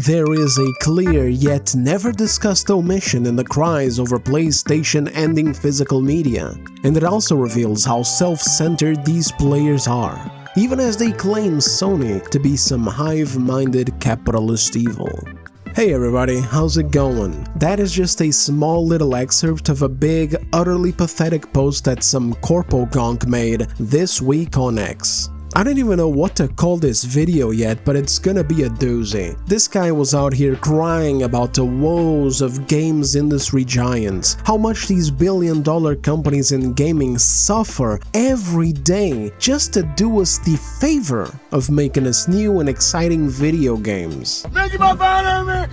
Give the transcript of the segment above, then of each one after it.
There is a clear yet never discussed omission in the cries over PlayStation ending physical media, and it also reveals how self-centered these players are, even as they claim Sony to be some hive-minded capitalist evil. Hey everybody, how's it going? That is just a small little excerpt of a big, utterly pathetic post that some Corpo Cope made this week on X. I don't even know what to call this video yet, but it's gonna be a doozy. This guy was out here crying about the woes of games industry giants, how much these billion-dollar companies in gaming suffer every day just to do us the favor of making us new and exciting video games. Make my father, man!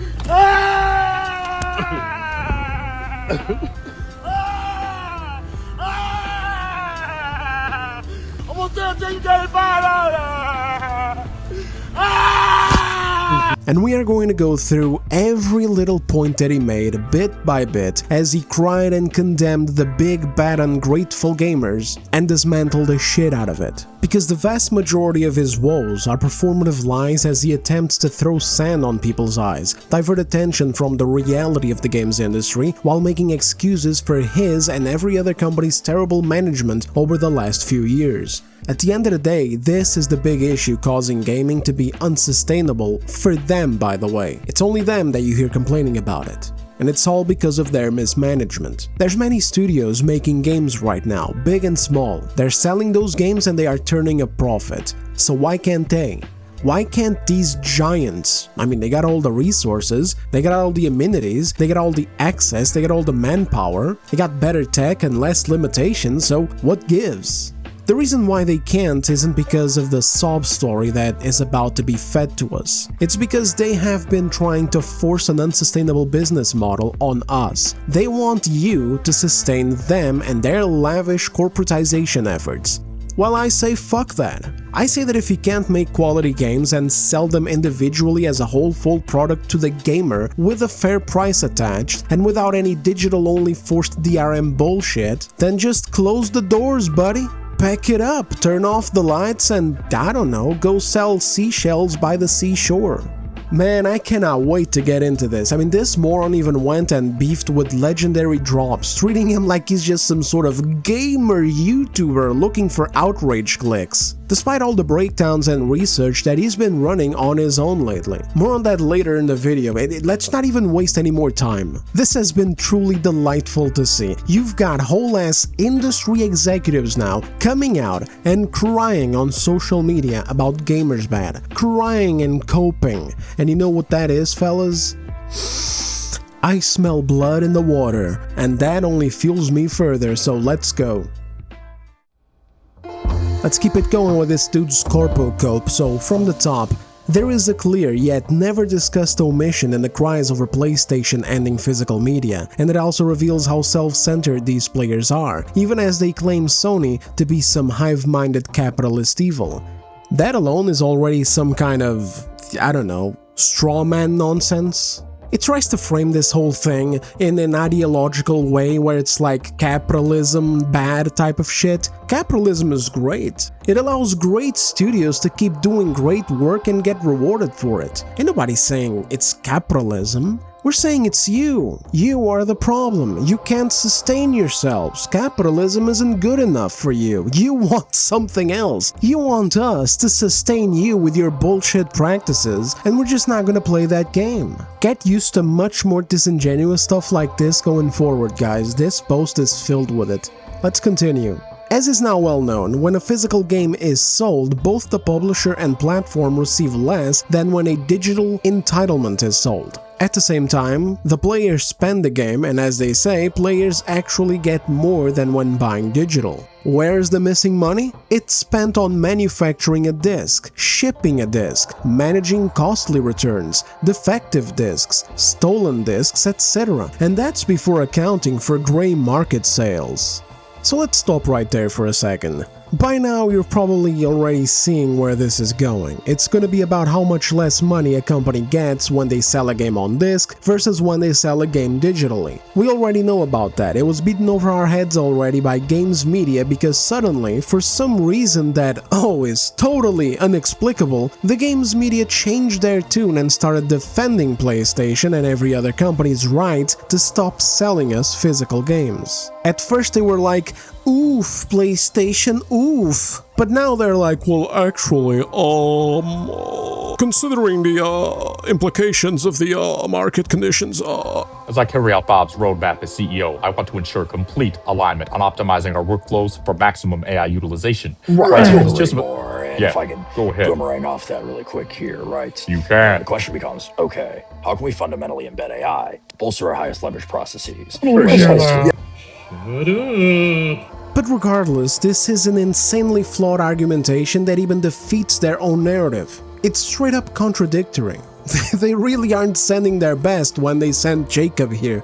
And we are going to go through every little point that he made, bit by bit, as he cried and condemned the big, bad, ungrateful gamers and dismantled the shit out of it. Because the vast majority of his woes are performative lies as he attempts to throw sand on people's eyes, divert attention from the reality of the games industry, while making excuses for his and every other company's terrible management over the last few years. At the end of the day, this is the big issue causing gaming to be unsustainable for them, by the way. It's only them that you hear complaining about it. And it's all because of their mismanagement. There's many studios making games right now, big and small. They're selling those games and they are turning a profit. So why can't they? Why can't these giants? I mean, they got all the resources, they got all the amenities, they got all the access, they got all the manpower, they got better tech and less limitations, so what gives? The reason why they can't isn't because of the sob story that is about to be fed to us. It's because they have been trying to force an unsustainable business model on us. They want you to sustain them and their lavish corporatization efforts. Well, I say fuck that. I say that if you can't make quality games and sell them individually as a whole full product to the gamer with a fair price attached and without any digital-only forced DRM bullshit, then just close the doors, buddy. Pack it up, turn off the lights and, I don't know, go sell seashells by the seashore. Man, I cannot wait to get into this. I mean, this moron even went and beefed with Legendary Drops, treating him like he's just some sort of gamer YouTuber looking for outrage clicks, despite all the breakdowns and research that he's been running on his own lately. More on that later in the video, let's not even waste any more time. This has been truly delightful to see. You've got whole-ass industry executives now coming out and crying on social media about gamers bad, crying and coping. And you know what that is, fellas? I smell blood in the water, and that only fuels me further, so let's go. Let's keep it going with this dude's Corpo Cope. So from the top, there is a clear yet never discussed omission in the cries over PlayStation ending physical media, and it also reveals how self-centered these players are, even as they claim Sony to be some hive-minded capitalist evil. That alone is already some kind of, I don't know, straw man nonsense. It tries to frame this whole thing in an ideological way where it's like capitalism bad type of shit. Capitalism is great. It allows great studios to keep doing great work and get rewarded for it. Ain't nobody saying it's capitalism. We're saying it's you. You are the problem. You can't sustain yourselves. Capitalism isn't good enough for you. You want something else. You want us to sustain you with your bullshit practices, and we're just not gonna play that game. Get used to much more disingenuous stuff like this going forward, guys. This post is filled with it. Let's continue. As is now well known, when a physical game is sold, both the publisher and platform receive less than when a digital entitlement is sold. At the same time, the players spend the game, and as they say, players actually get more than when buying digital. Where's the missing money? It's spent on manufacturing a disc, shipping a disc, managing costly returns, defective discs, stolen discs, etc. And that's before accounting for grey market sales. So let's stop right there for a second. By now, you're probably already seeing where this is going. It's gonna be about how much less money a company gets when they sell a game on disc versus when they sell a game digitally. We already know about that. It was beaten over our heads already by games media because suddenly, for some reason that, is totally inexplicable, the games media changed their tune and started defending PlayStation and every other company's right to stop selling us physical games. At first they were like, oof, PlayStation, oof. But now they're like, well, actually, considering the implications of the market conditions, As I carry out Bob's roadmap as CEO, I want to ensure complete alignment on optimizing our workflows for maximum AI utilization. Right. It's just More, and yeah, if I can go ahead. boomerang off that really quick here, right? You can. The question becomes, okay, how can we fundamentally embed AI to bolster our highest leverage processes? But regardless, this is an insanely flawed argumentation that even defeats their own narrative. It's straight up contradictory. They really aren't sending their best when they send Jacob here.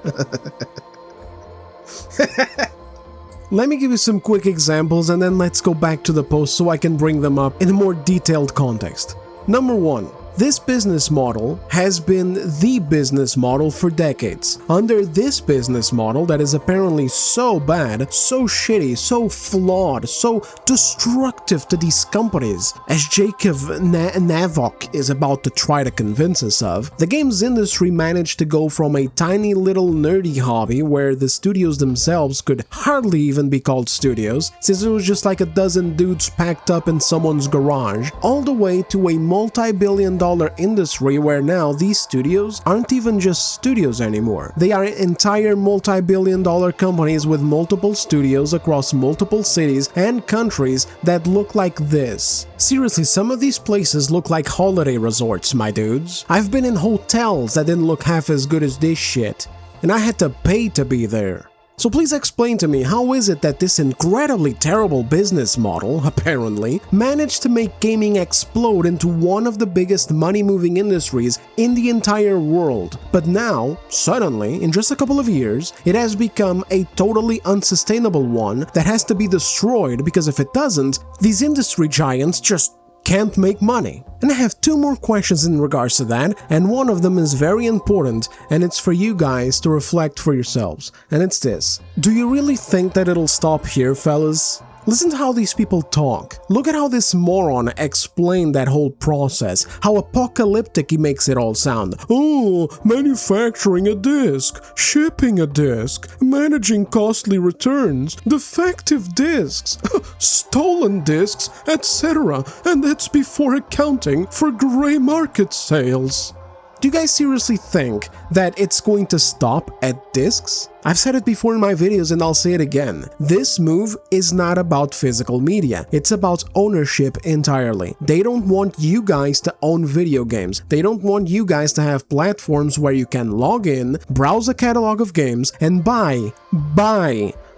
Let me give you some quick examples and then let's go back to the post so I can bring them up in a more detailed context. Number 1. This business model has been the business model for decades. Under this business model that is apparently so bad, so shitty, so flawed, so destructive to these companies, as Jacob Navok is about to try to convince us of, the games industry managed to go from a tiny little nerdy hobby where the studios themselves could hardly even be called studios, since it was just like a dozen dudes packed up in someone's garage, all the way to a multi-billion-dollar industry where now these studios aren't even just studios anymore. They are entire multi-billion-dollar companies with multiple studios across multiple cities and countries that look like this. Seriously, some of these places look like holiday resorts, my dudes. I've been in hotels that didn't look half as good as this shit, and I had to pay to be there. So please explain to me, how is it that this incredibly terrible business model, apparently, managed to make gaming explode into one of the biggest money-moving industries in the entire world, but now, suddenly, in just a couple of years, it has become a totally unsustainable one that has to be destroyed because if it doesn't, these industry giants just can't make money. And I have 2 more questions in regards to that, and one of them is very important, and it's for you guys to reflect for yourselves. And it's this: do you really think that it'll stop here, fellas? Listen to how these people talk. Look at how this moron explained that whole process, how apocalyptic he makes it all sound. Oh, manufacturing a disc, shipping a disc, managing costly returns, defective discs, stolen discs, etc. And that's before accounting for gray market sales. Do you guys seriously think that it's going to stop at discs? I've said it before in my videos and I'll say it again. This move is not about physical media. It's about ownership entirely. They don't want you guys to own video games. They don't want you guys to have platforms where you can log in, browse a catalog of games, and buy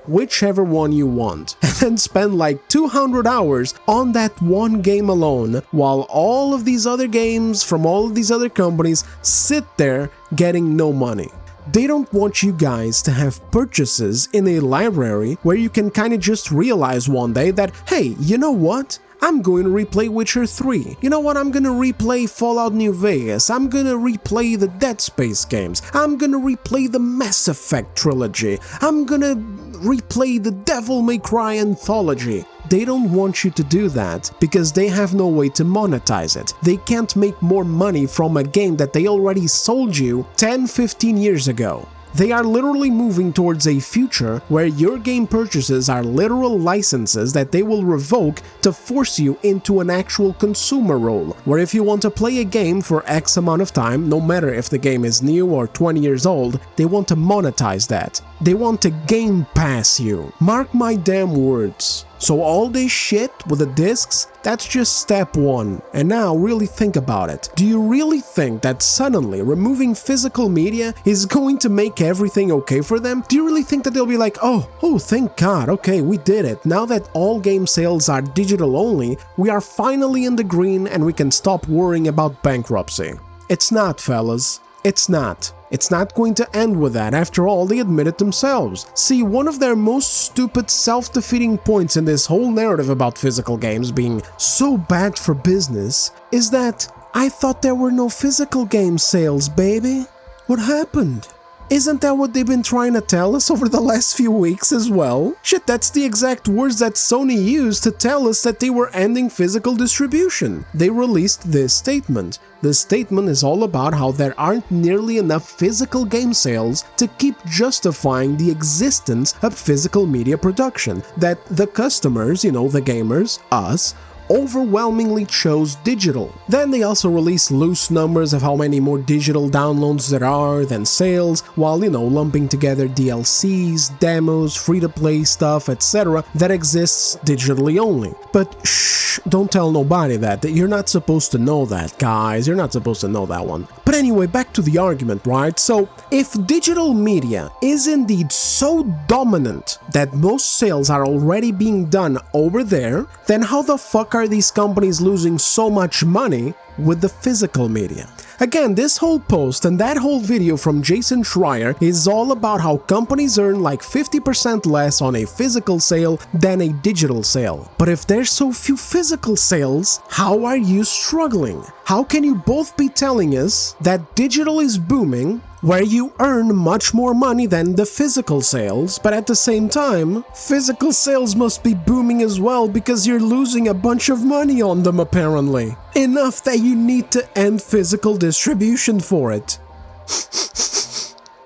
whichever one you want, and then spend like 200 hours on that one game alone, while all of these other games from all of these other companies sit there getting no money. They don't want you guys to have purchases in a library where you can kind of just realize one day that, hey, you know what? I'm going to replay Witcher 3. You know what? I'm going to replay Fallout New Vegas. I'm going to replay the Dead Space games. I'm going to replay the Mass Effect trilogy. I'm going to replay the Devil May Cry anthology. They don't want you to do that because they have no way to monetize it. They can't make more money from a game that they already sold you 10-15 years ago. They are literally moving towards a future where your game purchases are literal licenses that they will revoke to force you into an actual consumer role, where if you want to play a game for X amount of time, no matter if the game is new or 20 years old, they want to monetize that. They want to Game Pass you. Mark my damn words. So all this shit with the discs, that's just step 1. And now really think about it. Do you really think that suddenly removing physical media is going to make everything okay for them? Do you really think that they'll be like, oh, thank God, okay, we did it. Now that all game sales are digital only, we are finally in the green and we can stop worrying about bankruptcy. It's not, fellas. It's not. It's not going to end with that. After all, they admit it themselves. See, one of their most stupid self-defeating points in this whole narrative about physical games being so bad for business is that I thought there were no physical game sales, baby. What happened? Isn't that what they've been trying to tell us over the last few weeks as well? Shit, that's the exact words that Sony used to tell us that they were ending physical distribution. They released this statement. This statement is all about how there aren't nearly enough physical game sales to keep justifying the existence of physical media production, that the customers, the gamers, us, overwhelmingly chose digital. Then they also release loose numbers of how many more digital downloads there are than sales, while, lumping together DLCs, demos, free-to-play stuff, etc. that exists digitally only. But shh, don't tell nobody that you're not supposed to know that, guys, you're not supposed to know that one. But anyway, back to the argument, right? So, if digital media is indeed so dominant that most sales are already being done over there, then how the fuck are these companies losing so much money with the physical media? Again, this whole post and that whole video from Jason Schreier is all about how companies earn like 50% less on a physical sale than a digital sale. But if there's so few physical sales, how are you struggling? How can you both be telling us that digital is booming, where you earn much more money than the physical sales, but at the same time, physical sales must be booming as well because you're losing a bunch of money on them apparently? Enough that you need to end physical distribution for it.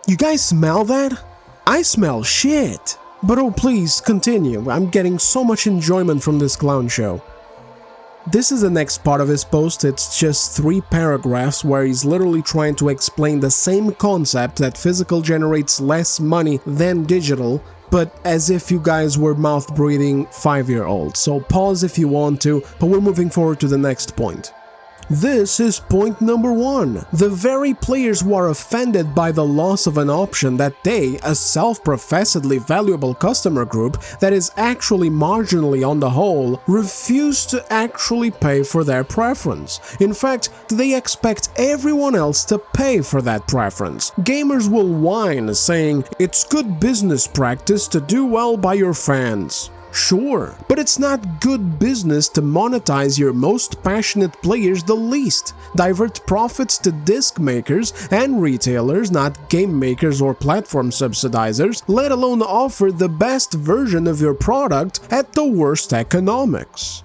You guys smell that? I smell shit. But oh please, continue. I'm getting so much enjoyment from this clown show. This is the next part of his post. It's just 3 paragraphs where he's literally trying to explain the same concept that physical generates less money than digital, but as if you guys were mouth-breathing 5-year-olds. So pause if you want to, but we're moving forward to the next point. This is point number 1. The very players who are offended by the loss of an option that they, a self-professedly valuable customer group that is actually marginally on the whole, refuse to actually pay for their preference. In fact, they expect everyone else to pay for that preference. Gamers will whine, saying, "It's good business practice to do well by your fans." Sure, but it's not good business to monetize your most passionate players the least, divert profits to disc makers and retailers, not game makers or platform subsidizers, let alone offer the best version of your product at the worst economics.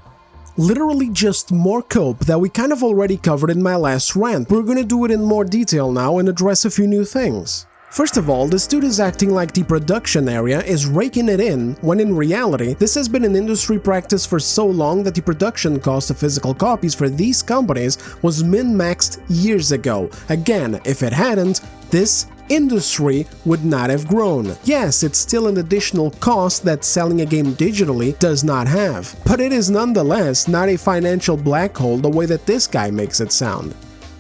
Literally just more cope that we kind of already covered in my last rant. We're gonna do it in more detail now and address a few new things. First of all, this dude is acting like the production area is raking it in, when in reality, this has been an industry practice for so long that the production cost of physical copies for these companies was min-maxed years ago. Again, if it hadn't, this industry would not have grown. Yes, it's still an additional cost that selling a game digitally does not have, but it is nonetheless not a financial black hole the way that this guy makes it sound.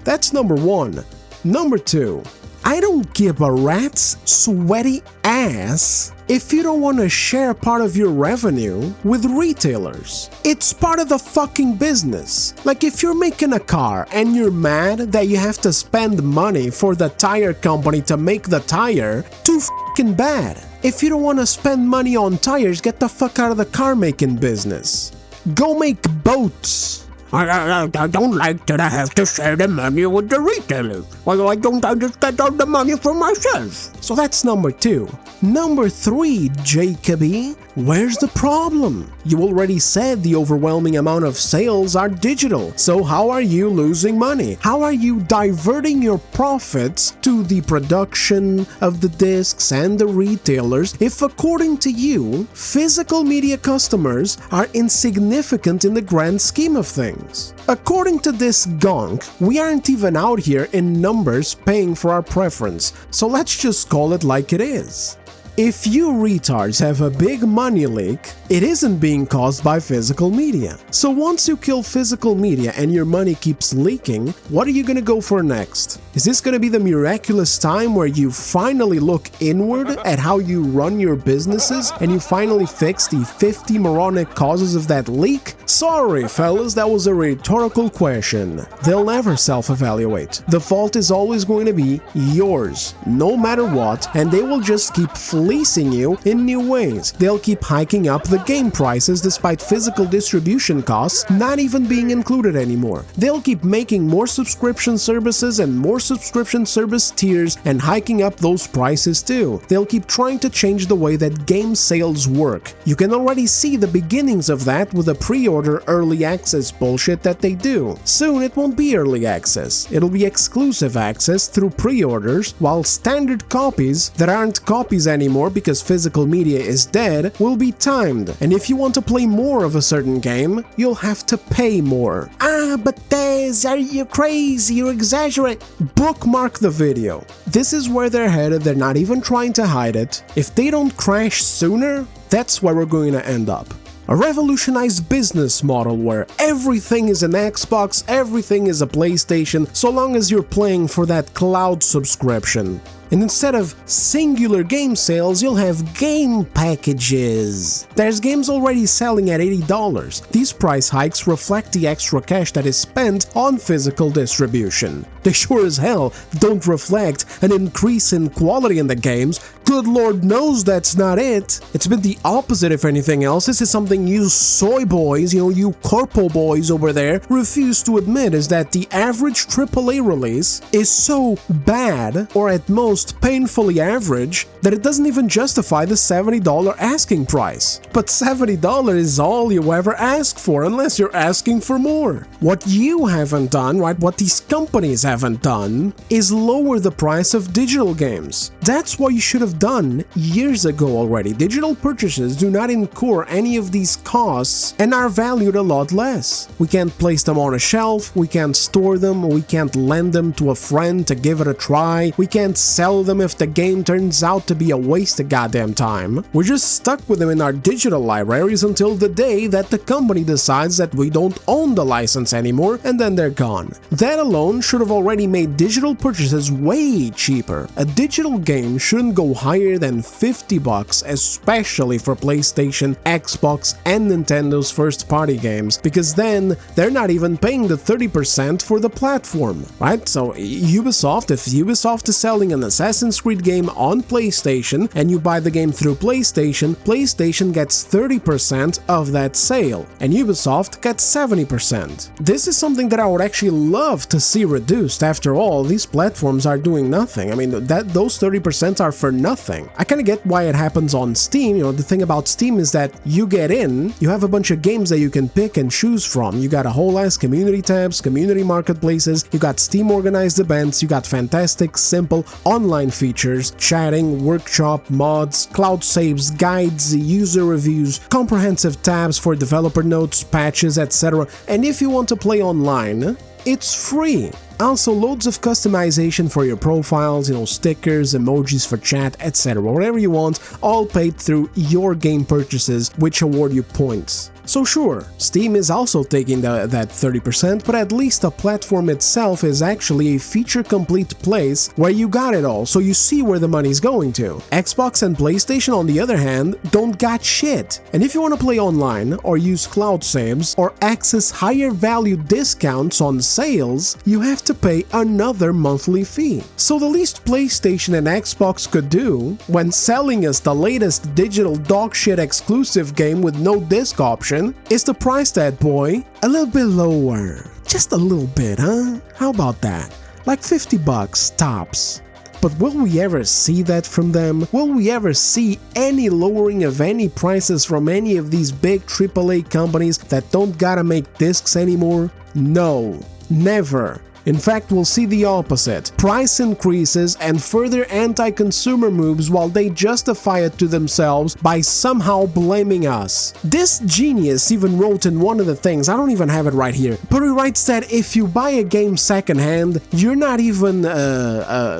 That's number 1. Number 2. I don't give a rat's sweaty ass if you don't want to share part of your revenue with retailers. It's part of the fucking business. Like if you're making a car and you're mad that you have to spend money for the tire company to make the tire, too fucking bad. If you don't want to spend money on tires, get the fuck out of the car making business. Go make boats. I don't like that I have to share the money with the retailer. Why don't I just get all the money for myself? So that's number 2. Number 3, Jacoby, where's the problem? You already said the overwhelming amount of sales are digital, so how are you losing money? How are you diverting your profits to the production of the discs and the retailers if, according to you, physical media customers are insignificant in the grand scheme of things? According to this gonk, we aren't even out here in numbers paying for our preference, so let's just call it like it is. If you retards have a big money leak, it isn't being caused by physical media. So once you kill physical media and your money keeps leaking, what are you gonna go for next? Is this gonna be the miraculous time where you finally look inward at how you run your businesses and you finally fix the 50 moronic causes of that leak? Sorry, fellas, that was a rhetorical question. They'll never self-evaluate. The fault is always going to be yours, no matter what, and they will just keep fleecing you in new ways. They'll keep hiking up the game prices despite physical distribution costs not even being included anymore. They'll keep making more subscription services and more subscription service tiers and hiking up those prices too. They'll keep trying to change the way that game sales work. You can already see the beginnings of that with the pre-order early access bullshit that they do. Soon it won't be early access, it'll be exclusive access through pre-orders, while standard copies that aren't copies anymore because physical media is dead will be timed, and if you want to play more of a certain game, you'll have to pay more. Ah, but Dez, are you crazy? You exaggerate. Bookmark the video. This is where they're headed, they're not even trying to hide it. If they don't crash sooner, that's where we're going to end up. A revolutionized business model where everything is an Xbox, everything is a PlayStation, so long as you're playing for that cloud subscription. And instead of singular game sales, you'll have game packages. There's games already selling at $80. These price hikes reflect the extra cash that is spent on physical distribution. They sure as hell don't reflect an increase in quality in the games. Good Lord knows that's not it. It's been the opposite if anything else. This is something you soy boys, you Corpo boys over there, refuse to admit, is that the average AAA release is so bad, or at most painfully average, that it doesn't even justify the $70 asking price. But $70 is all you ever ask for, unless you're asking for more. What you haven't done, right, what these companies haven't done, is lower the price of digital games. That's what you should have done years ago already. Digital purchases do not incur any of these costs and are valued a lot less. We can't place them on a shelf, we can't store them, we can't lend them to a friend to give it a try, we can't sell them if the game turns out to be a waste of goddamn time. We're just stuck with them in our digital libraries until the day that the company decides that we don't own the license anymore, and then they're gone. That alone should have already made digital purchases way cheaper. A digital game shouldn't go higher than $50, especially for PlayStation, Xbox, and Nintendo's first-party games, because then they're not even paying the 30% for the platform, right? So Ubisoft, if Ubisoft is selling an Assassin's Creed game on PlayStation and you buy the game through PlayStation, PlayStation gets 30% of that sale, and Ubisoft gets 70%. This is something that I would actually love to see reduced. After all, these platforms are doing nothing. I mean, those 30% are for nothing. I kind of get why it happens on Steam. The thing about Steam is that you get in, you have a bunch of games that you can pick and choose from. You got a whole ass community tabs, community marketplaces, you got Steam organized events, you got fantastic, simple online features, chatting, workshop, mods, cloud saves, guides, user reviews, comprehensive tabs for developer notes, patches, etc. And if you want to play online, it's free. Also, loads of customization for your profiles, stickers, emojis for chat, etc. Whatever you want, all paid through your game purchases, which award you points. So sure, Steam is also taking that 30%, but at least the platform itself is actually a feature-complete place where you got it all, so you see where the money's going to. Xbox and PlayStation, on the other hand, don't got shit. And if you want to play online, or use cloud saves, or access higher value discounts on sales, you have to pay another monthly fee. So the least PlayStation and Xbox could do, when selling us the latest digital dogshit exclusive game with no disc option, is to price that boy a little bit lower. Just a little bit, huh? How about that? Like $50 tops. But will we ever see that from them? Will we ever see any lowering of any prices from any of these big AAA companies that don't gotta make discs anymore? No, never. In fact, we'll see the opposite. Price increases and further anti-consumer moves while they justify it to themselves by somehow blaming us. This genius even wrote in one of the things, I don't even have it right here, but he writes that if you buy a game secondhand, you're not even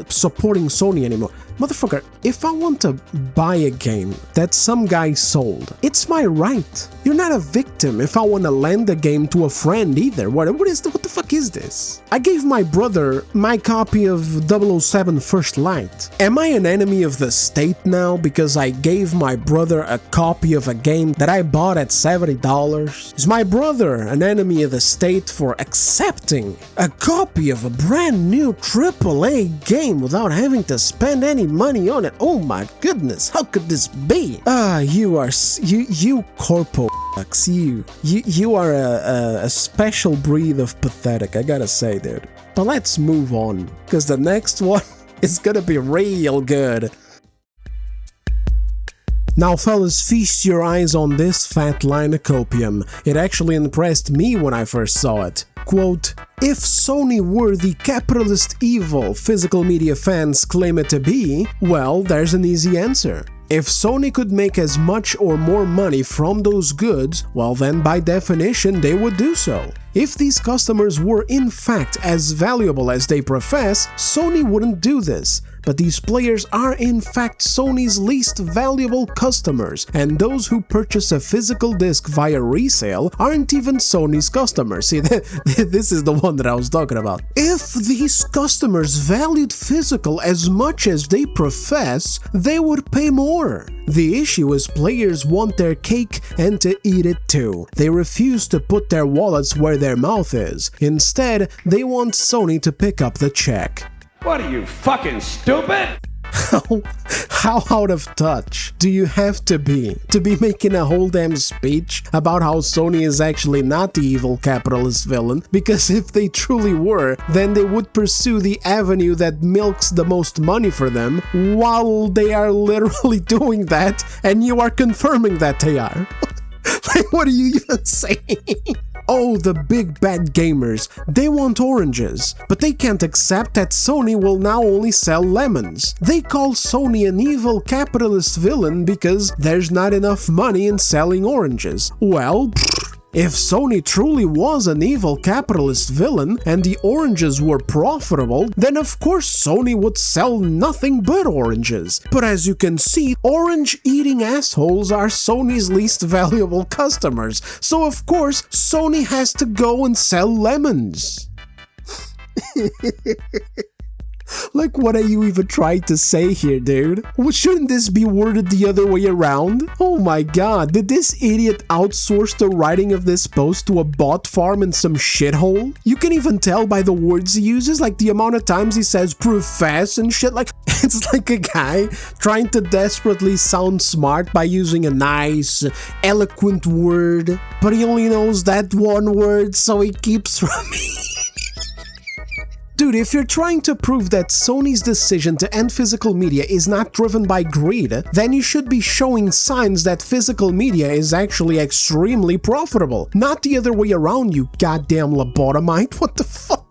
supporting Sony anymore. Motherfucker, if I want to buy a game that some guy sold, it's my right. You're not a victim if I want to lend a game to a friend either. What the fuck is this? I gave my brother my copy of 007 First Light. Am I an enemy of the state now because I gave my brother a copy of a game that I bought at $70? Is my brother an enemy of the state for accepting a copy of a brand new AAA game without having to spend any money on it? Oh my goodness, how could this be? You Corpo you are a special breed of pathetic, I gotta say, dude. But let's move on, because the next one is gonna be real good. Now fellas, feast your eyes on this fat line of copium. It actually impressed me when I first saw it. Quote, if Sony were the capitalist evil physical media fans claim it to be, well, there's an easy answer. If Sony could make as much or more money from those goods, well then by definition they would do so. If these customers were in fact as valuable as they profess, Sony wouldn't do this. But these players are in fact Sony's least valuable customers, and those who purchase a physical disc via resale aren't even Sony's customers. See, this is the one that I was talking about. If these customers valued physical as much as they profess, they would pay more. The issue is players want their cake and to eat it too. They refuse to put their wallets where their mouth is. Instead, they want Sony to pick up the check. What are you, fucking stupid? How out of touch do you have to be making a whole damn speech about how Sony is actually not the evil capitalist villain? Because if they truly were, then they would pursue the avenue that milks the most money for them, while they are literally doing that, and you are confirming that they are. Like, what are you even saying? Oh, the big bad gamers, they want oranges, but they can't accept that Sony will now only sell lemons. They call Sony an evil capitalist villain because there's not enough money in selling oranges. Well, if Sony truly was an evil capitalist villain and the oranges were profitable, then of course Sony would sell nothing but oranges. But as you can see, orange-eating assholes are Sony's least valuable customers, so of course Sony has to go and sell lemons. Like, what are you even trying to say here, dude? Well, shouldn't this be worded the other way around? Oh my god, did this idiot outsource the writing of this post to a bot farm in some shithole? You can even tell by the words he uses, like the amount of times he says profess and shit, like it's like a guy trying to desperately sound smart by using a nice, eloquent word, but he only knows that one word, so he keeps rhyming. Dude, if you're trying to prove that Sony's decision to end physical media is not driven by greed, then you should be showing signs that physical media is actually extremely profitable, not the other way around, you goddamn lobotomite. What the fuck?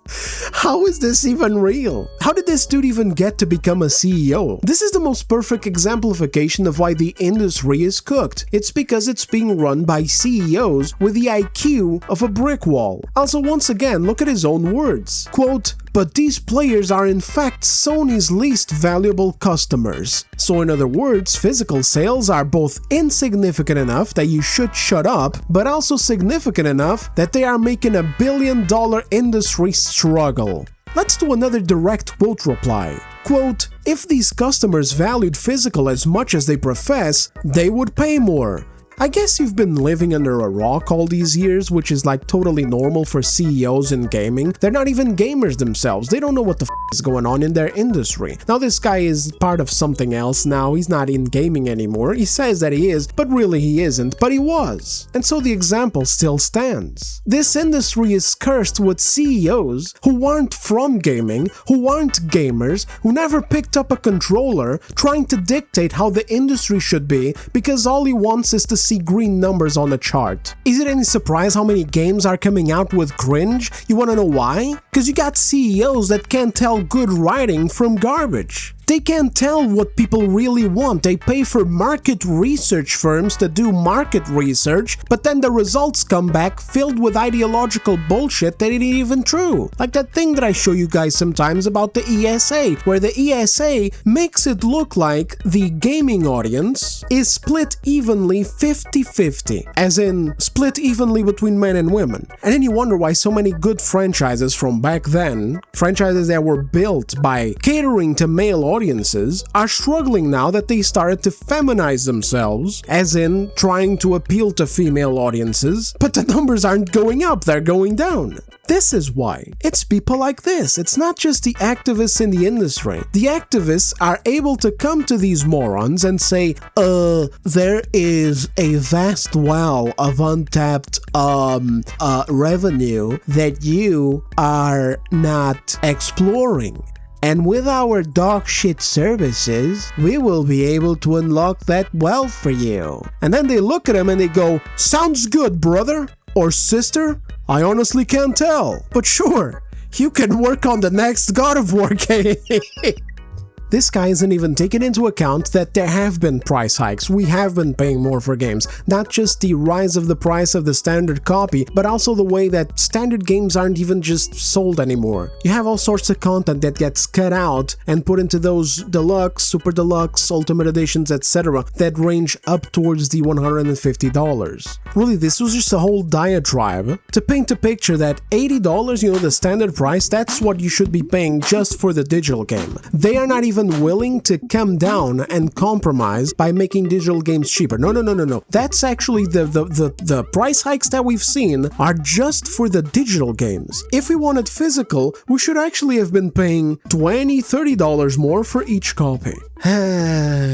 How is this even real? How did this dude even get to become a CEO? This is the most perfect exemplification of why the industry is cooked. It's because it's being run by CEOs with the IQ of a brick wall. Also, once again, look at his own words. Quote, but these players are in fact Sony's least valuable customers. So in other words, physical sales are both insignificant enough that you should shut up, but also significant enough that they are making a billion-dollar industry struggle. Let's do another direct quote reply. Quote, if these customers valued physical as much as they profess, they would pay more. I guess you've been living under a rock all these years, which is like totally normal for CEOs in gaming. They're not even gamers themselves. They don't know what the is going on in their industry. Now this guy is part of something else now. He's not in gaming anymore. He says that he is, but really he isn't, but he was. And so the example still stands. This industry is cursed with CEOs who aren't from gaming, who aren't gamers, who never picked up a controller, trying to dictate how the industry should be because all he wants is to see green numbers on the chart. Is it any surprise how many games are coming out with cringe? You wanna know why? Because you got CEOs that can't tell good writing from garbage. They can't tell what people really want. They pay for market research firms to do market research, but then the results come back filled with ideological bullshit that ain't even true. Like that thing that I show you guys sometimes about the ESA, where the ESA makes it look like the gaming audience is split evenly 50-50, as in split evenly between men and women. And then you wonder why so many good franchises from back then, franchises that were built by catering to male audiences, are struggling now that they started to feminize themselves, as in trying to appeal to female audiences, but the numbers aren't going up, they're going down. This is why. It's people like this. It's not just the activists in the industry. The activists are able to come to these morons and say, there is a vast well of untapped revenue that you are not exploring. And with our dog shit services, we will be able to unlock that well for you. And then they look at him and they go, sounds good, brother or sister. I honestly can't tell. But sure, you can work on the next God of War game. This guy isn't even taking into account that there have been price hikes. We have been paying more for games. Not just the rise of the price of the standard copy, but also the way that standard games aren't even just sold anymore. You have all sorts of content that gets cut out and put into those deluxe, super deluxe, ultimate editions, etc. that range up towards the $150. Really, this was just a whole diatribe to paint a picture that $80, you know, the standard price, that's what you should be paying just for the digital game. They are not even willing to come down and compromise by making digital games cheaper. No. That's actually the price hikes that we've seen are just for the digital games. If we wanted physical, we should actually have been paying $20, $30 more for each copy.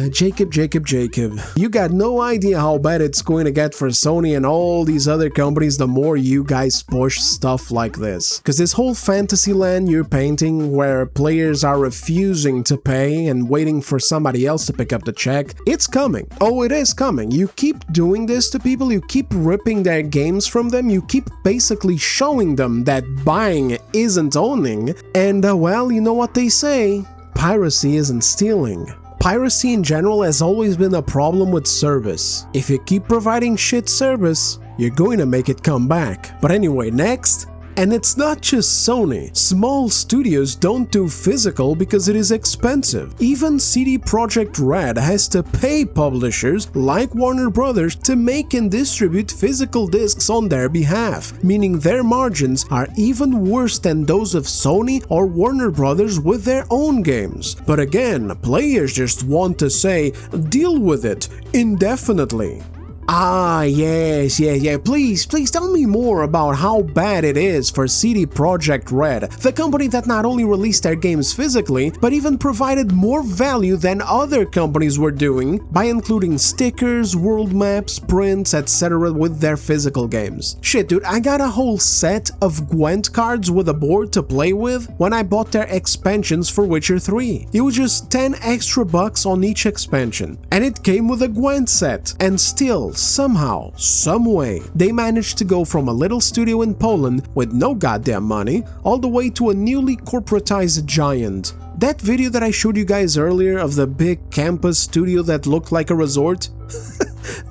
Jacob. You got no idea how bad it's going to get for Sony and all these other companies the more you guys push stuff like this. Because this whole fantasy land you're painting where players are refusing to pay and waiting for somebody else to pick up the check, it's coming. Oh, it is coming. You keep doing this to people, you keep ripping their games from them, you keep basically showing them that buying isn't owning, and well, you know what they say. Piracy isn't stealing. Piracy in general has always been a problem with service. If you keep providing shit service, you're going to make it come back. But anyway, next. And it's not just Sony. Small studios don't do physical because it is expensive. Even CD Projekt Red has to pay publishers like Warner Brothers to make and distribute physical discs on their behalf, meaning their margins are even worse than those of Sony or Warner Brothers with their own games. But again, players just want to say, deal with it indefinitely. Ah, yes, please tell me more about how bad it is for CD Projekt Red, the company that not only released their games physically, but even provided more value than other companies were doing by including stickers, world maps, prints, etc. with their physical games. Shit, dude, I got a whole set of Gwent cards with a board to play with when I bought their expansions for Witcher 3. It was just 10 extra bucks on each expansion, and it came with a Gwent set, and still, somehow, someway, they managed to go from a little studio in Poland with no goddamn money all the way to a newly corporatized giant. That video that I showed you guys earlier of the big campus studio that looked like a resort?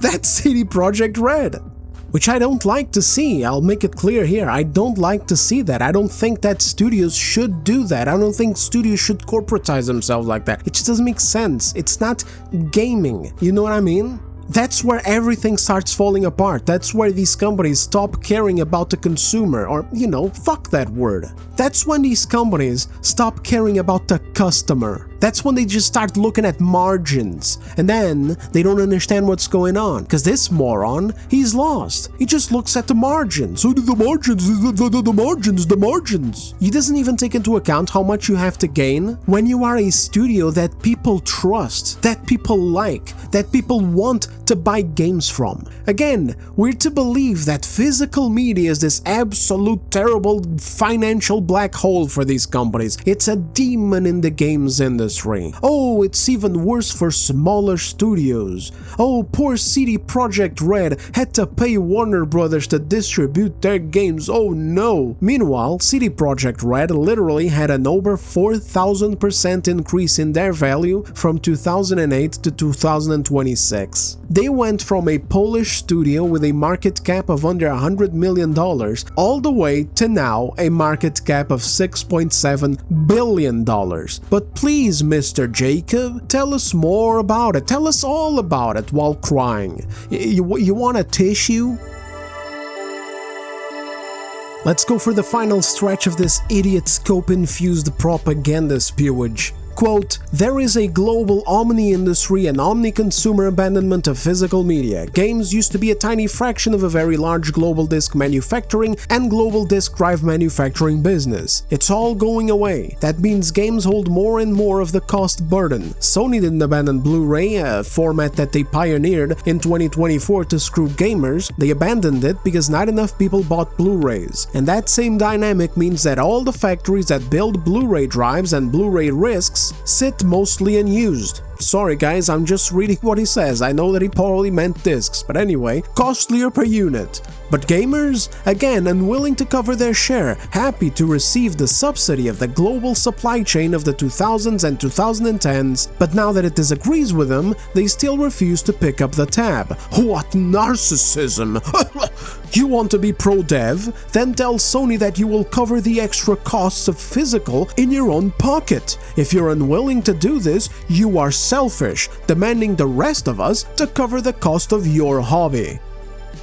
That's CD Projekt Red. Which I don't like to see, I'll make it clear here, I don't like to see that. I don't think that studios should do that. I don't think studios should corporatize themselves like that. It just doesn't make sense. It's not gaming, you know what I mean? That's where everything starts falling apart. That's where these companies stop caring about the consumer, or, you know, fuck that word. That's when these companies stop caring about the customer. That's when they just start looking at margins, and then they don't understand what's going on, because this moron, he's lost. He just looks at the margins. So the margins. He doesn't even take into account how much you have to gain when you are a studio that people trust, that people like, that people want to buy games from. Again, we're to believe that physical media is this absolute terrible financial black hole for these companies. It's a demon in the games industry. industry. Oh, it's even worse for smaller studios. Oh, poor CD Projekt Red had to pay Warner Brothers to distribute their games, oh no! Meanwhile, CD Projekt Red literally had an over 4,000% increase in their value from 2008 to 2026. They went from a Polish studio with a market cap of under $100 million all the way to now a market cap of $6.7 billion. But please, Mr. Jacob, tell us more about it. Tell us all about it while crying. You want a tissue? Let's go for the final stretch of this idiot scope-infused propaganda spewage. Quote, there is a global omni-industry and omni-consumer abandonment of physical media. Games used to be a tiny fraction of a very large global disc manufacturing and global disc drive manufacturing business. It's all going away. That means games hold more and more of the cost burden. Sony didn't abandon Blu-ray, a format that they pioneered in 2024 to screw gamers. They abandoned it because not enough people bought Blu-rays. And that same dynamic means that all the factories that build Blu-ray drives and Blu-ray discs sit mostly unused. Sorry guys, I'm just reading what he says. I know that he probably meant discs, but anyway, costlier per unit. But gamers, again, unwilling to cover their share, happy to receive the subsidy of the global supply chain of the 2000s and 2010s, but now that it disagrees with them, they still refuse to pick up the tab. What narcissism! You want to be pro-dev? Then tell Sony that you will cover the extra costs of physical in your own pocket. If you're unwilling to do this, you are selfish, demanding the rest of us to cover the cost of your hobby.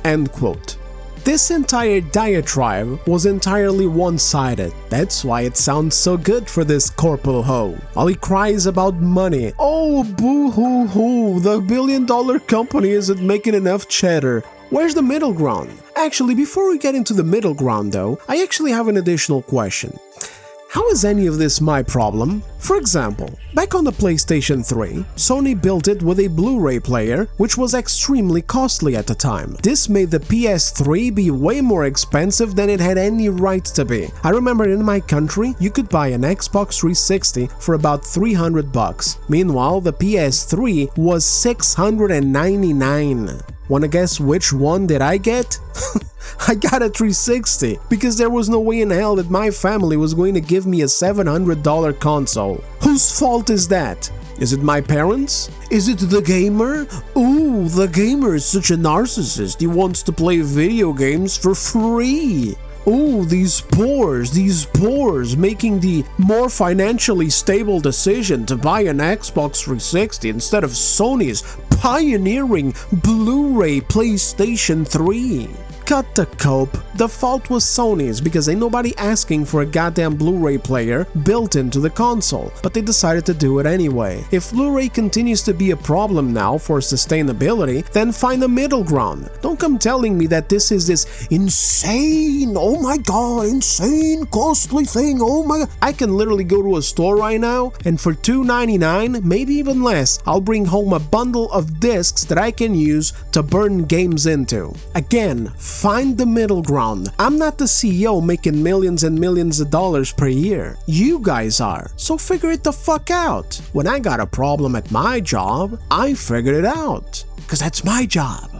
End quote. This entire diatribe was entirely one-sided. That's why it sounds so good for this Corpo Ho. All he cries about money. Oh, boo-hoo-hoo, the billion-dollar company isn't making enough cheddar. Where's the middle ground? Actually, before we get into the middle ground though, I actually have an additional question. How is any of this my problem? For example, back on the PlayStation 3, Sony built it with a Blu-ray player, which was extremely costly at the time. This made the PS3 be way more expensive than it had any right to be. I remember in my country, you could buy an Xbox 360 for about $300. Meanwhile, the PS3 was $699. Wanna guess which one did I get? I got a 360 because there was no way in hell that my family was going to give me a $700 console. Whose fault is that? Is it my parents? Is it the gamer? Ooh, the gamer is such a narcissist. He wants to play video games for free. Ooh, these poors making the more financially stable decision to buy an Xbox 360 instead of Sony's pioneering Blu-ray PlayStation 3. Cut the cope. The fault was Sony's because ain't nobody asking for a goddamn Blu-ray player built into the console, but they decided to do it anyway. If Blu-ray continues to be a problem now for sustainability, then find a middle ground. Don't come telling me that this is this insane, oh my god, insane costly thing, oh my god. I can literally go to a store right now and for $2.99, maybe even less, I'll bring home a bundle of discs that I can use to burn games into. Again, find the middle ground. I'm not the CEO making millions and millions of dollars per year. You guys are. So figure it the fuck out. When I got a problem at my job, I figured it out. Because that's my job.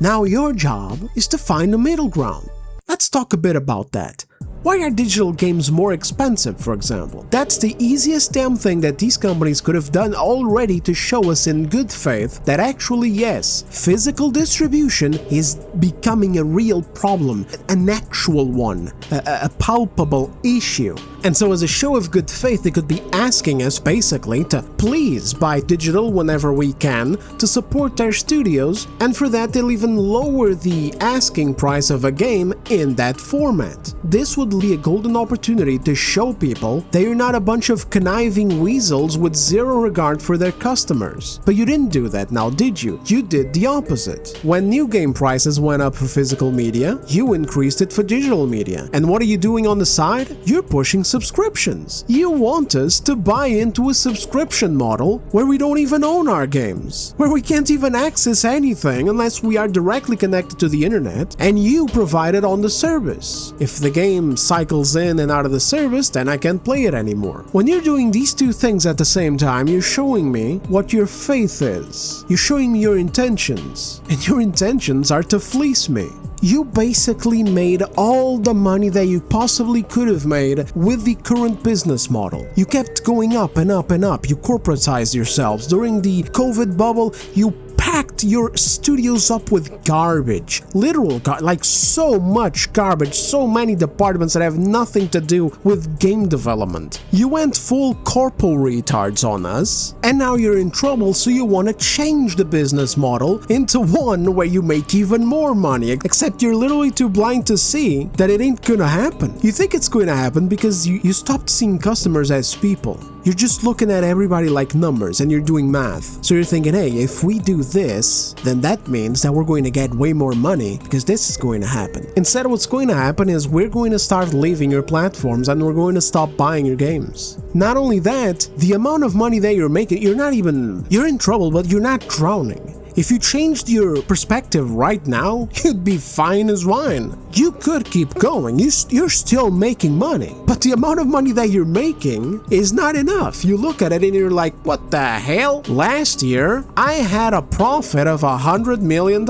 Now your job is to find the middle ground. Let's talk a bit about that. Why are digital games more expensive, for example? That's the easiest damn thing that these companies could have done already to show us in good faith that actually, yes, physical distribution is becoming a real problem, an actual one, a palpable issue. And so as a show of good faith, they could be asking us basically to please buy digital whenever we can to support their studios, and for that they'll even lower the asking price of a game in that format. This would be a golden opportunity to show people they are not a bunch of conniving weasels with zero regard for their customers. But you didn't do that now, did you? You did the opposite. When new game prices went up for physical media, you increased it for digital media. And what are you doing on the side? You're pushing subscriptions. You want us to buy into a subscription model where we don't even own our games, where we can't even access anything unless we are directly connected to the internet, and you provide it on the service. If the game cycles in and out of the service, then I can't play it anymore. When you're doing these two things at the same time, you're showing me what your faith is. You're showing me your intentions, and your intentions are to fleece me. You basically made all the money that you possibly could have made with the current business model. You kept going up and up and up. You corporatized yourselves. During the COVID bubble, you packed your studios up with garbage. Literal like so much garbage, so many departments that have nothing to do with game development. You went full corpo retards on us, and now you're in trouble, so you want to change the business model into one where you make even more money, except you're literally too blind to see that it ain't gonna happen. You think it's going to happen because you stopped seeing customers as people. You're just looking at everybody like numbers, and you're doing math. So you're thinking, hey, if we do this, then that means that we're going to get way more money because this is going to happen. Instead, what's going to happen is we're going to start leaving your platforms and we're going to stop buying your games. Not only that, the amount of money that you're making, you're in trouble, but you're not drowning. If you changed your perspective right now, you'd be fine as wine. You could keep going, you're still making money, but the amount of money that you're making is not enough. You look at it and you're like, what the hell? Last year, I had a profit of $100 million.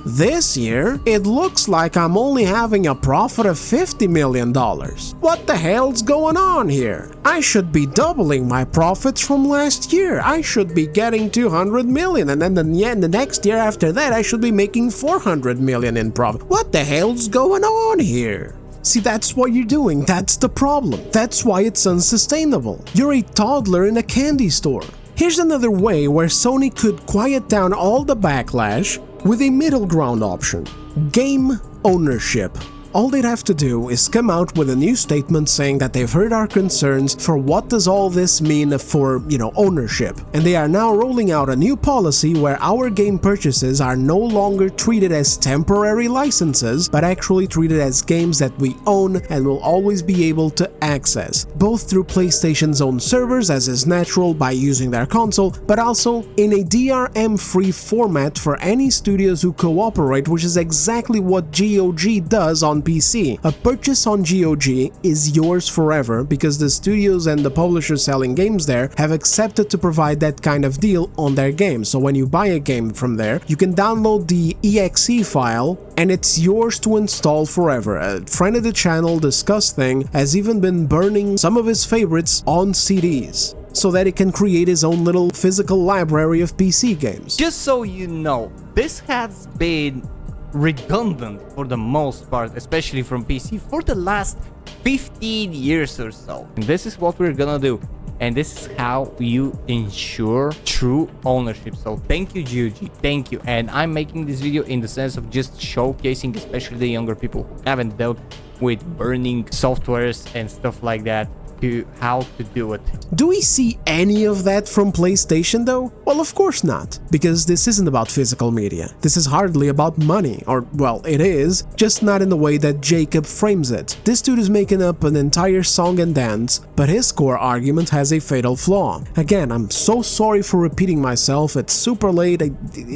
This year, it looks like I'm only having a profit of $50 million. What the hell's going on here? I should be doubling my profits from last year. I should be getting $200 million, and then the next year after that, I should be making $400 million in profit. What the hell's going on here? See, that's what you're doing. That's the problem. That's why it's unsustainable. You're a toddler in a candy store. Here's another way where Sony could quiet down all the backlash with a middle ground option: game ownership. All they'd have to do is come out with a new statement saying that they've heard our concerns for what does all this mean for, ownership. And they are now rolling out a new policy where our game purchases are no longer treated as temporary licenses, but actually treated as games that we own and will always be able to access, both through PlayStation's own servers, as is natural by using their console, but also in a DRM-free format for any studios who cooperate, which is exactly what GOG does on PC. A purchase on GOG is yours forever because the studios and the publishers selling games there have accepted to provide that kind of deal on their games. So when you buy a game from there, you can download the exe file and it's yours to install forever. A friend of the channel, Discuss Thing, has even been burning some of his favorites on CDs so that he can create his own little physical library of PC games. Just so you know, this has been redundant for the most part, especially from PC, for the last 15 years or so. And this is what we're gonna do, and this is how you ensure true ownership. So thank you, GOG, thank you. And I'm making this video in the sense of just showcasing especially the younger people who haven't dealt with burning softwares and stuff like that, to how to do it. Do we see any of that from PlayStation though? Well, of course not, because this isn't about physical media. This is hardly about money, or well, it is, just not in the way that Jacob frames it. This dude is making up an entire song and dance, but his core argument has a fatal flaw. Again, I'm so sorry for repeating myself, it's super late,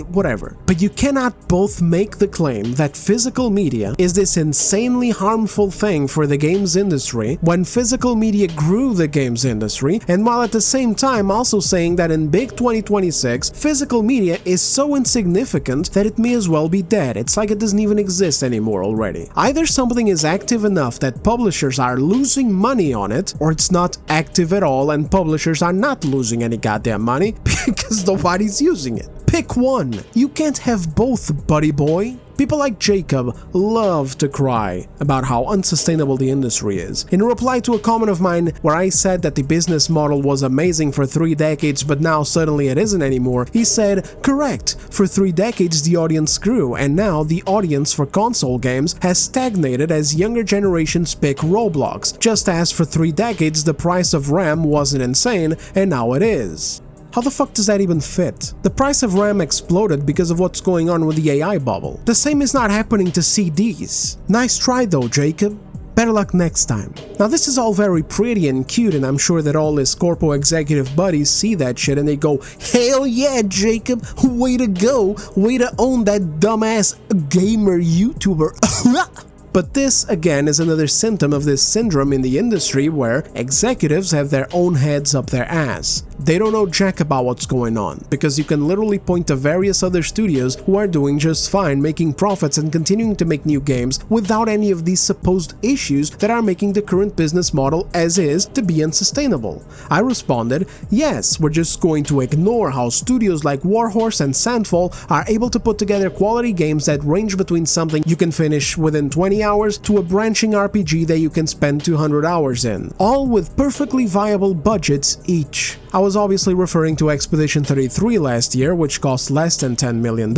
whatever. But you cannot both make the claim that physical media is this insanely harmful thing for the games industry when physical media grew the games industry, and while at the same time also saying that in big 2026, physical media is so insignificant that it may as well be dead. It's like it doesn't even exist anymore already. Either something is active enough that publishers are losing money on it, or it's not active at all and publishers are not losing any goddamn money because nobody's using it. Pick one. You can't have both, buddy boy. People like Jacob love to cry about how unsustainable the industry is. In reply to a comment of mine where I said that the business model was amazing for 3 decades but now suddenly it isn't anymore, he said, correct, for 3 decades the audience grew and now the audience for console games has stagnated as younger generations pick Roblox, just as for 3 decades the price of RAM wasn't insane and now it is. How the fuck does that even fit? The price of RAM exploded because of what's going on with the AI bubble. The same is not happening to CDs. Nice try though, Jacob. Better luck next time. Now this is all very pretty and cute, and I'm sure that all his Corpo executive buddies see that shit and they go, hell yeah, Jacob, way to go, way to own that dumbass gamer YouTuber. But this, again, is another symptom of this syndrome in the industry where executives have their own heads up their ass. They don't know jack about what's going on, because you can literally point to various other studios who are doing just fine, making profits and continuing to make new games without any of these supposed issues that are making the current business model as is to be unsustainable. I responded, yes, we're just going to ignore how studios like Warhorse and Sandfall are able to put together quality games that range between something you can finish within 20 hours to a branching RPG that you can spend 200 hours in, all with perfectly viable budgets each. I was obviously referring to Expedition 33 last year, which cost less than $10 million,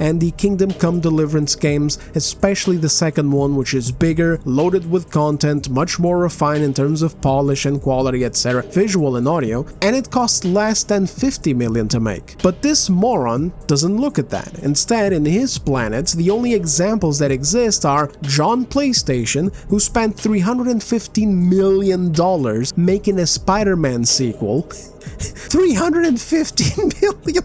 and the Kingdom Come Deliverance games, especially the second one, which is bigger, loaded with content, much more refined in terms of polish and quality, etc., visual and audio, and it cost less than $50 million to make. But this moron doesn't look at that. Instead, in his planets, the only examples that exist are John PlayStation, who spent $315 million making a Spider-Man sequel, $315 million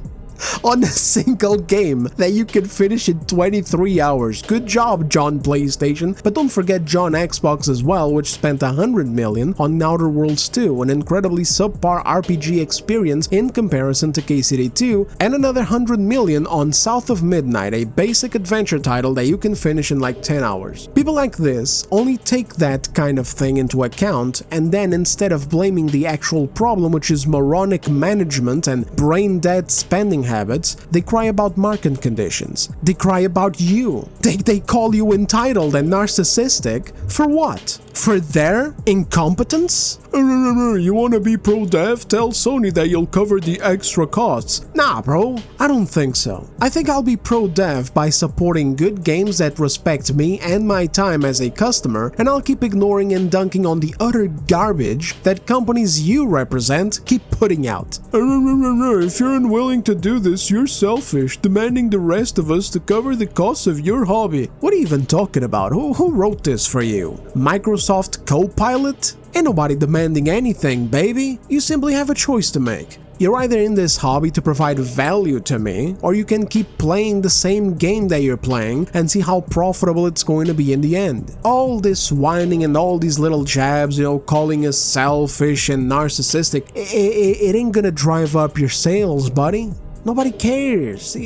on a single game that you can finish in 23 hours. Good job, John PlayStation. But don't forget John Xbox as well, which spent $100 million on Outer Worlds 2, an incredibly subpar RPG experience in comparison to KCD 2, and another $100 million on South of Midnight, a basic adventure title that you can finish in like 10 hours. People like this only take that kind of thing into account, and then instead of blaming the actual problem, which is moronic management and brain-dead spending habits, they cry about market conditions. They cry about you. They call you entitled and narcissistic. For what? For their incompetence? You wanna be pro-dev? Tell Sony that you'll cover the extra costs. Nah, bro, I don't think so. I think I'll be pro-dev by supporting good games that respect me and my time as a customer, and I'll keep ignoring and dunking on the utter garbage that companies you represent keep putting out. If you're unwilling to do this, you're selfish, demanding the rest of us to cover the costs of your hobby. What are you even talking about? Who wrote this for you? Microsoft Copilot? Ain't nobody demanding anything, baby. You simply have a choice to make. You're either in this hobby to provide value to me, or you can keep playing the same game that you're playing and see how profitable it's going to be in the end. All this whining and all these little jabs, calling us selfish and narcissistic, it ain't gonna drive up your sales, buddy. Nobody cares.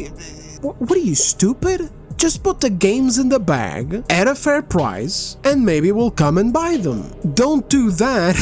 What are you, stupid? Just put the games in the bag at a fair price and maybe we'll come and buy them. Don't do that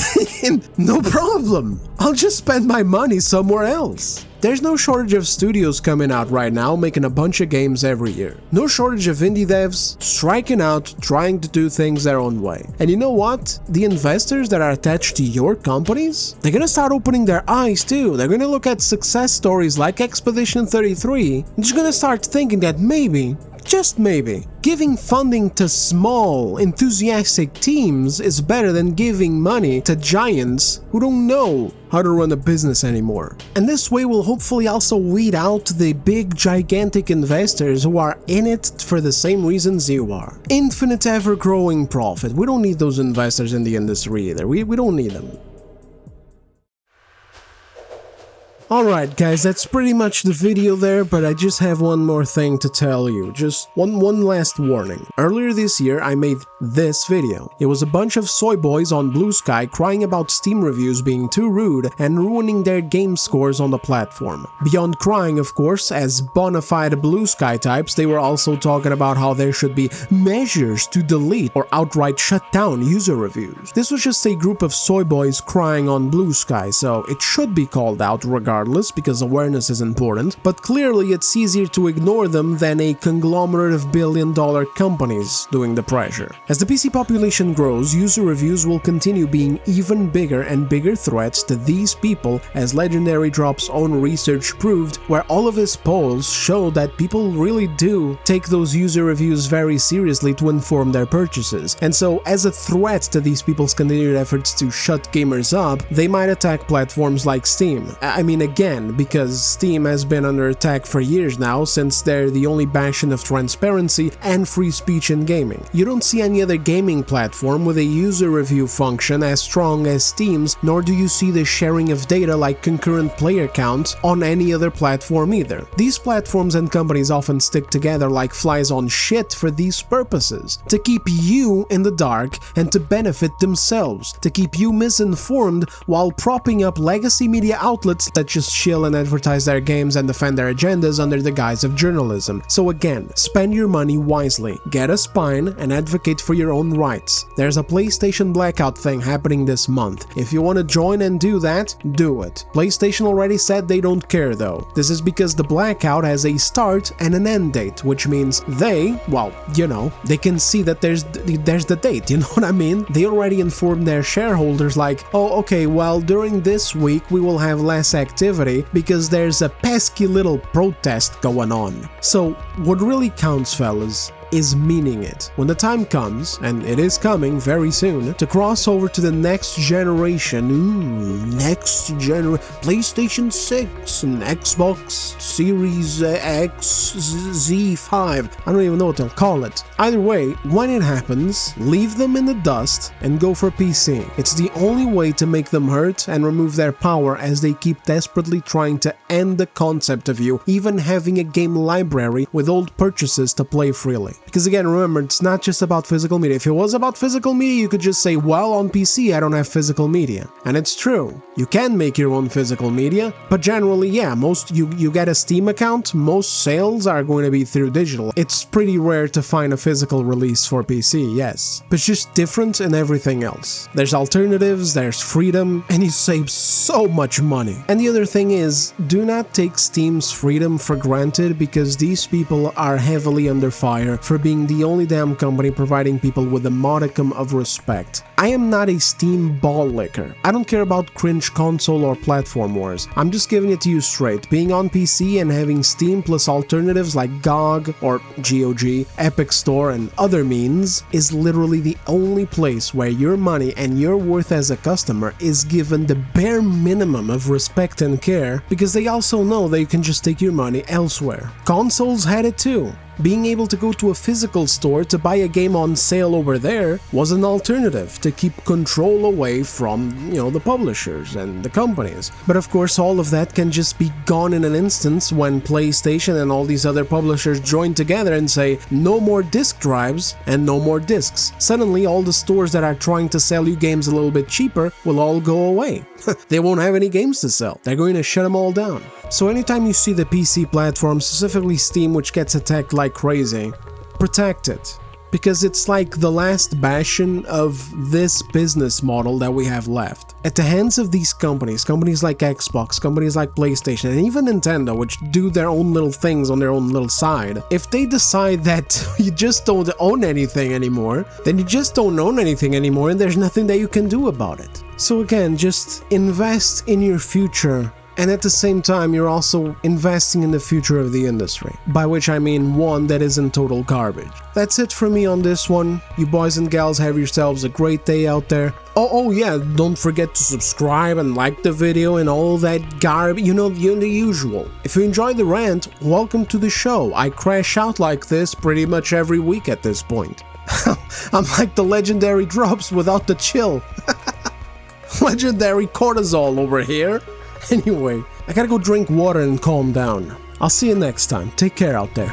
and no problem. I'll just spend my money somewhere else. There's no shortage of studios coming out right now making a bunch of games every year. No shortage of indie devs striking out, trying to do things their own way. And you know what? The investors that are attached to your companies, they're gonna start opening their eyes too. They're gonna look at success stories like Expedition 33 and just gonna start thinking that maybe, just maybe, giving funding to small, enthusiastic teams is better than giving money to giants who don't know how to run a business anymore. And this way will hopefully also weed out the big, gigantic investors who are in it for the same reasons you are. Infinite, ever-growing profit. We don't need those investors in the industry either. We don't need them. Alright guys, that's pretty much the video there, but I just have one more thing to tell you. Just one last warning. Earlier this year, I made this video. It was a bunch of soy boys on Blue Sky crying about Steam reviews being too rude and ruining their game scores on the platform. Beyond crying, of course, as bona fide Blue Sky types, they were also talking about how there should be measures to delete or outright shut down user reviews. This was just a group of soy boys crying on Blue Sky, so it should be called out regardless, because awareness is important, but clearly it's easier to ignore them than a conglomerate of billion-dollar companies doing the pressure. As the PC population grows, user reviews will continue being even bigger and bigger threats to these people, as Legendary Drop's own research proved, where all of his polls show that people really do take those user reviews very seriously to inform their purchases. And so, as a threat to these people's continued efforts to shut gamers up, they might attack platforms like Steam. I mean, again, because Steam has been under attack for years now, since they're the only bastion of transparency and free speech in gaming. You don't see any other gaming platform with a user review function as strong as Steam's, nor do you see the sharing of data like concurrent player counts on any other platform either. These platforms and companies often stick together like flies on shit for these purposes, to keep you in the dark and to benefit themselves, to keep you misinformed while propping up legacy media outlets that just chill and advertise their games and defend their agendas under the guise of journalism. So again, spend your money wisely, get a spine, and advocate for your own rights. There's a PlayStation blackout thing happening this month. If you want to join and do that, do it. PlayStation already said they don't care though. This is because the blackout has a start and an end date, which means they, well, you know, they can see that there's the date, you know what I mean? They already informed their shareholders like, oh, okay, well, during this week we will have less activity because there's a pesky little protest going on. So what really counts, fellas, is meaning it. When the time comes, and it is coming very soon, to cross over to the next generation, PlayStation 6 and Xbox Series X, Z5, I don't even know what they'll call it. Either way, when it happens, leave them in the dust and go for PC. It's the only way to make them hurt and remove their power as they keep desperately trying to end the concept of you even having a game library with old purchases to play freely. Because again, remember, it's not just about physical media. If it was about physical media, you could just say, well, on PC I don't have physical media. And it's true. You can make your own physical media, but generally, yeah, you get a Steam account, most sales are going to be through digital. It's pretty rare to find a physical release for PC, yes. But it's just different in everything else. There's alternatives, there's freedom, and you save so much money. And the other thing is, do not take Steam's freedom for granted, because these people are heavily under fire for being the only damn company providing people with a modicum of respect. I am not a Steam ball licker. I don't care about cringe console or platform wars. I'm just giving it to you straight. Being on PC and having Steam plus alternatives like GOG or GOG, Epic Store, and other means is literally the only place where your money and your worth as a customer is given the bare minimum of respect and care, because they also know that you can just take your money elsewhere. Consoles had it too. Being able to go to a physical store to buy a game on sale over there was an alternative to keep control away from, the publishers and the companies. But of course, all of that can just be gone in an instant when PlayStation and all these other publishers join together and say, no more disk drives and no more discs. Suddenly, all the stores that are trying to sell you games a little bit cheaper will all go away. They won't have any games to sell. They're going to shut them all down. So anytime you see the PC platform, specifically Steam, which gets attacked like crazy, protect it. Because it's like the last bastion of this business model that we have left. At the hands of these companies like Xbox, companies like PlayStation, and even Nintendo, which do their own little things on their own little side, if they decide that you just don't own anything anymore, then you just don't own anything anymore and there's nothing that you can do about it. So again, just invest in your future. And at the same time, you're also investing in the future of the industry, by which I mean one that isn't total garbage. That's it for me on this one. You boys and gals have yourselves a great day out there. Oh yeah, don't forget to subscribe and like the video and all that garbage, the usual. If you enjoyed the rant, welcome to the show. I crash out like this pretty much every week at this point. I'm like the legendary drops without the chill. Legendary cortisol over here. Anyway, I gotta go drink water and calm down. I'll see you next time. Take care out there.